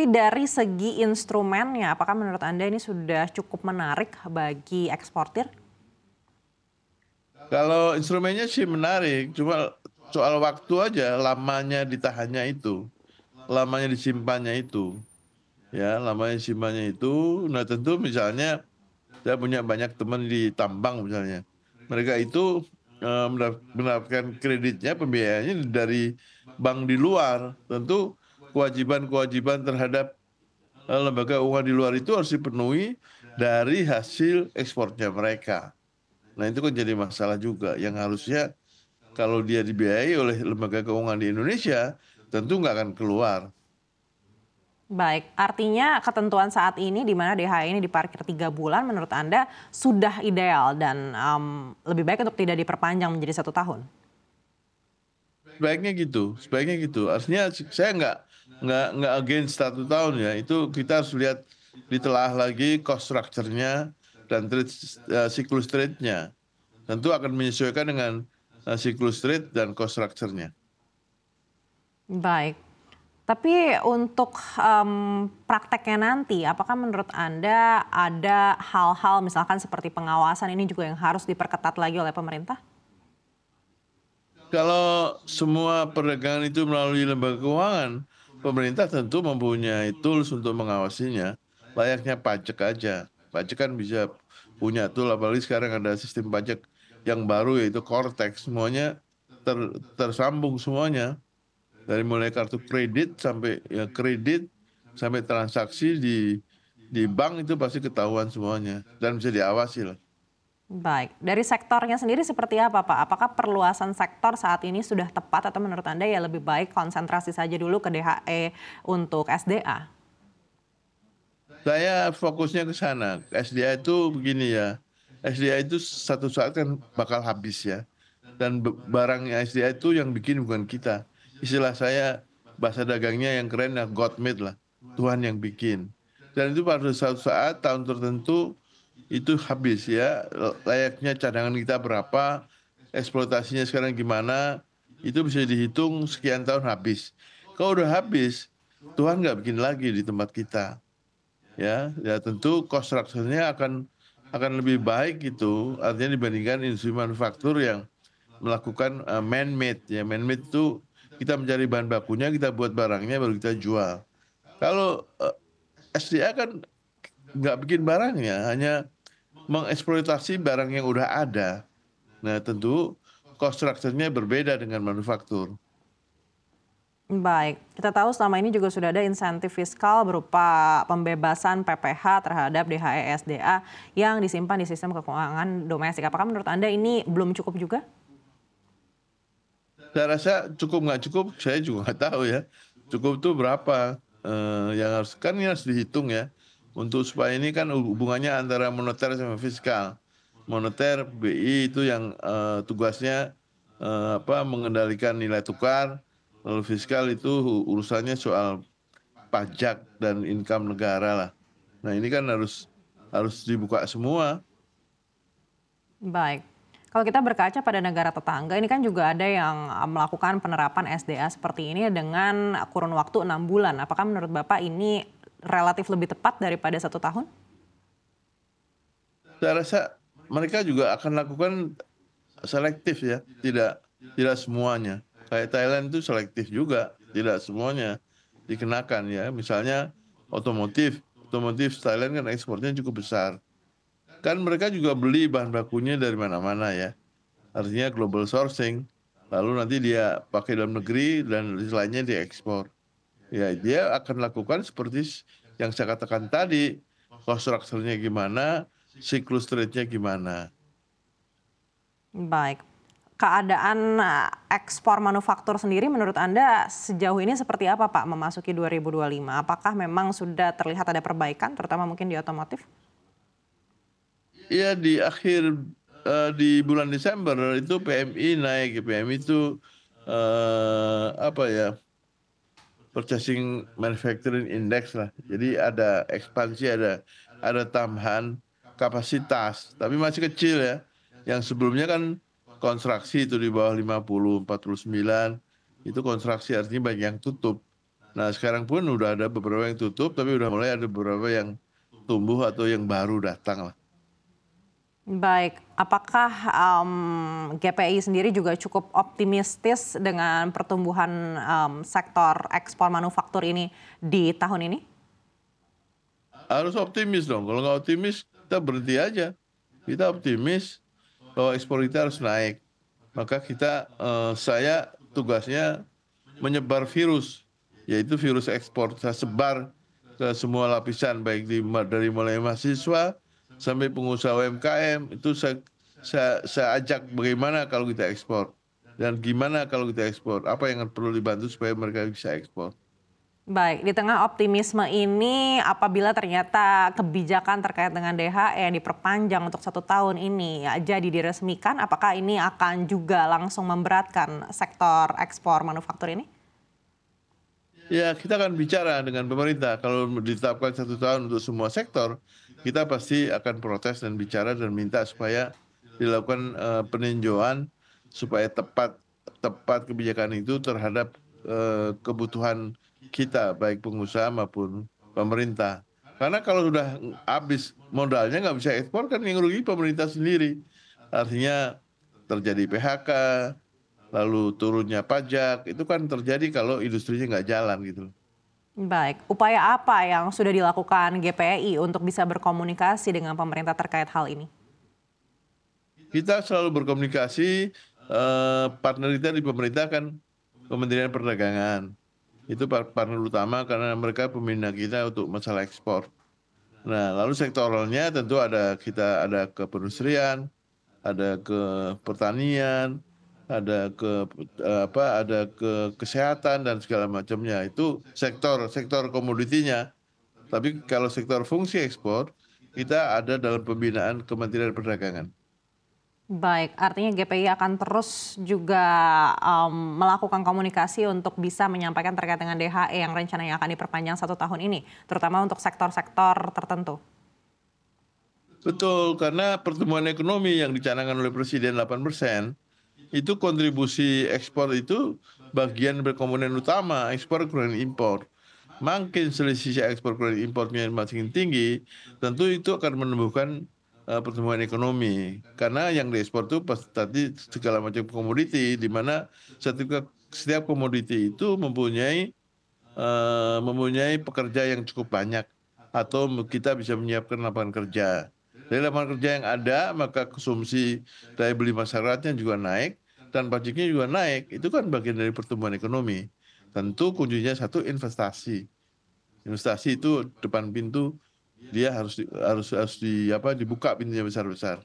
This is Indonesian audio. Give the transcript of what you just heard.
Tapi dari segi instrumennya, apakah menurut Anda ini sudah cukup menarik bagi eksportir? Kalau instrumennya sih menarik, cuma soal waktu aja lamanya ditahannya itu, lamanya disimpannya itu. Ya, lamanya disimpannya itu. Nah, tentu misalnya saya punya banyak teman di tambang misalnya. Mereka itu mendapatkan kreditnya, pembiayaannya dari bank di luar. Tentu kewajiban-kewajiban terhadap lembaga keuangan di luar itu harus dipenuhi dari hasil ekspornya mereka. Nah, itu kan jadi masalah juga yang harusnya kalau dia dibiayai oleh lembaga keuangan di Indonesia, tentu nggak akan keluar. Baik, artinya ketentuan saat ini di mana DHE ini diparkir 3 bulan menurut Anda sudah ideal dan lebih baik untuk tidak diperpanjang menjadi 1 tahun? Sebaiknya gitu. Artinya saya nggak against 1 tahun ya. Itu kita harus lihat ditelaah lagi cost structure-nya dan siklus trade-nya. Tentu akan menyesuaikan dengan siklus trade dan cost structure-nya. Baik, tapi untuk prakteknya nanti, apakah menurut Anda ada hal-hal misalkan seperti pengawasan ini juga yang harus diperketat lagi oleh pemerintah? Kalau semua perdagangan itu melalui lembaga keuangan, pemerintah tentu mempunyai tools untuk mengawasinya. Layaknya pajak aja. Pajak kan bisa punya tool, apalagi sekarang ada sistem pajak yang baru yaitu Cortex. Semuanya tersambung semuanya. Dari mulai kartu kredit sampai transaksi di bank itu pasti ketahuan semuanya dan bisa diawasi lah. Baik, dari sektornya sendiri seperti apa Pak? Apakah perluasan sektor saat ini sudah tepat atau menurut Anda ya lebih baik konsentrasi saja dulu ke DHE untuk SDA? Saya fokusnya ke sana. SDA itu begini ya. SDA itu satu saat kan bakal habis ya. Dan barangnya SDA itu yang bikin bukan kita. Istilah saya bahasa dagangnya yang keren ya God made lah. Tuhan yang bikin. Dan itu pada suatu saat tahun tertentu itu habis ya. Layaknya cadangan kita berapa, eksploitasinya sekarang gimana, itu bisa dihitung sekian tahun habis. Kalau udah habis, Tuhan nggak bikin lagi di tempat kita. Ya tentu cost structure-nya akan lebih baik gitu, artinya dibandingkan industri manufaktur yang melakukan man-made ya. Man-made itu kita mencari bahan bakunya, kita buat barangnya baru kita jual. Kalau SDA kan nggak bikin barangnya, hanya mengeksploitasi barang yang udah ada. Nah, tentu cost structure-nya berbeda dengan manufaktur. Baik, kita tahu selama ini juga sudah ada insentif fiskal berupa pembebasan PPh terhadap DHE SDA yang disimpan di sistem keuangan domestik. Apakah menurut Anda ini belum cukup juga? Saya rasa cukup nggak cukup, saya juga nggak tahu ya. Cukup tuh berapa? Yang ini harus dihitung ya. Untuk supaya ini kan hubungannya antara moneter sama fiskal. Moneter BI itu yang tugasnya mengendalikan nilai tukar, lalu fiskal itu urusannya soal pajak dan income negara lah. Nah, ini kan harus dibuka semua. Baik. Kalau kita berkaca pada negara tetangga, ini kan juga ada yang melakukan penerapan SDA seperti ini dengan kurun waktu 6 bulan. Apakah menurut Bapak ini relatif lebih tepat daripada 1 tahun? Saya rasa mereka juga akan lakukan selektif ya, tidak semuanya. Kayak Thailand itu selektif juga, tidak semuanya dikenakan ya. Misalnya otomotif Thailand kan ekspornya cukup besar. Kan mereka juga beli bahan bakunya dari mana-mana ya. Artinya global sourcing. Lalu nanti dia pakai dalam negeri dan lainnya diekspor. Ya, dia akan lakukan seperti yang saya katakan tadi. Cost structure-nya gimana, siklus trade-nya gimana. Baik. Keadaan ekspor manufaktur sendiri menurut Anda sejauh ini seperti apa Pak memasuki 2025? Apakah memang sudah terlihat ada perbaikan terutama mungkin di otomotif? Iya di bulan Desember itu PMI naik. PMI itu Purchasing Manufacturing Index lah. Jadi ada ekspansi, ada tambahan kapasitas, tapi masih kecil ya. Yang sebelumnya kan konstruksi itu di bawah 50, 49, itu konstruksi artinya banyak yang tutup. Nah sekarang pun udah ada beberapa yang tutup, tapi udah mulai ada beberapa yang tumbuh atau yang baru datang lah. Baik, apakah GPI sendiri juga cukup optimistis dengan pertumbuhan sektor ekspor manufaktur ini di tahun ini? Harus optimis dong, kalau nggak optimis kita berhenti aja. Kita optimis bahwa ekspor kita harus naik. Maka saya tugasnya menyebar virus, yaitu virus ekspor. Saya sebar ke semua lapisan, baik dari mulai mahasiswa sampai pengusaha UMKM. Itu saya ajak bagaimana kalau kita ekspor. Dan gimana kalau kita ekspor, apa yang perlu dibantu supaya mereka bisa ekspor. Baik, di tengah optimisme ini apabila ternyata kebijakan terkait dengan DHE yang diperpanjang untuk 1 tahun ini ya, jadi diresmikan, apakah ini akan juga langsung memberatkan sektor ekspor manufaktur ini? Ya, kita akan bicara dengan pemerintah. Kalau ditetapkan 1 tahun untuk semua sektor, kita pasti akan protes dan bicara dan minta supaya dilakukan peninjauan supaya tepat kebijakan itu terhadap kebutuhan kita, baik pengusaha maupun pemerintah. Karena kalau sudah habis modalnya nggak bisa ekspor kan yang rugi pemerintah sendiri. Artinya terjadi PHK, lalu turunnya pajak, itu kan terjadi kalau industrinya nggak jalan gitu. Baik, upaya apa yang sudah dilakukan GPI untuk bisa berkomunikasi dengan pemerintah terkait hal ini? Kita selalu berkomunikasi, partner kita di pemerintah kan Kementerian Perdagangan. Itu partner utama karena mereka peminat kita untuk masalah ekspor. Nah, lalu sektoralnya tentu kita ada ke perindustrian, ada ke pertanian, ada ke kesehatan dan segala macamnya. Itu sektor komoditinya. Tapi kalau sektor fungsi ekspor, kita ada dalam pembinaan Kementerian Perdagangan. Baik, artinya GPI akan terus juga melakukan komunikasi untuk bisa menyampaikan terkait dengan DHE yang rencananya akan diperpanjang 1 tahun ini, terutama untuk sektor-sektor tertentu. Betul, karena pertumbuhan ekonomi yang dicanangkan oleh Presiden 8%, itu kontribusi ekspor itu bagian berkomponen utama, ekspor kurang impor. Makin selisih ekspor kurang importnya makin tinggi, tentu itu akan menumbuhkan pertumbuhan ekonomi. Karena yang diekspor itu tadi segala macam komoditi, di mana setiap komoditi itu mempunyai pekerja yang cukup banyak, atau kita bisa menyiapkan lapangan kerja. Dari lapangan kerja yang ada, maka konsumsi daya beli masyarakatnya juga naik, dan pajaknya juga naik. Itu kan bagian dari pertumbuhan ekonomi. Tentu kuncinya satu, investasi. Investasi itu depan pintu, dia harus dibuka pintunya besar-besar.